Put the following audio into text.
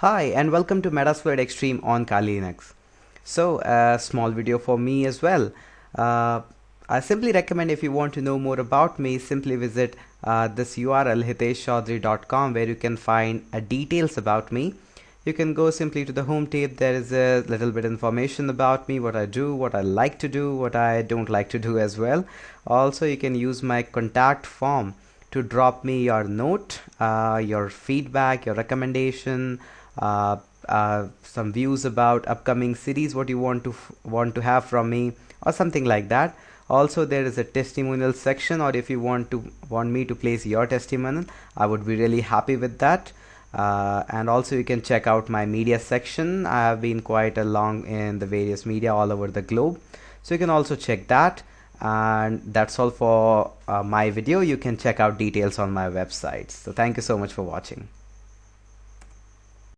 Hi and welcome to Metasploit Extreme on Kali Linux. So a small video for me as well. I simply recommend, if you want to know more about me, simply visit this URL hiteshchaudhary.com, where you can find details about me. You can go simply to the home tab. There is a little bit information about me, what I do, what I like to do, what I don't like to do as well. Also, you can use my contact form to drop me your note, your feedback, your recommendation, some views about upcoming series, what you want to have from me, or something like that. Also, there is a testimonial section, or if you want me to place your testimonial, I would be really happy with that. And also you can check out my media section. I have been quite long in the various media all over the globe, so you can also check that. And that's all for my video. You can check out details on my website. So thank you so much for watching.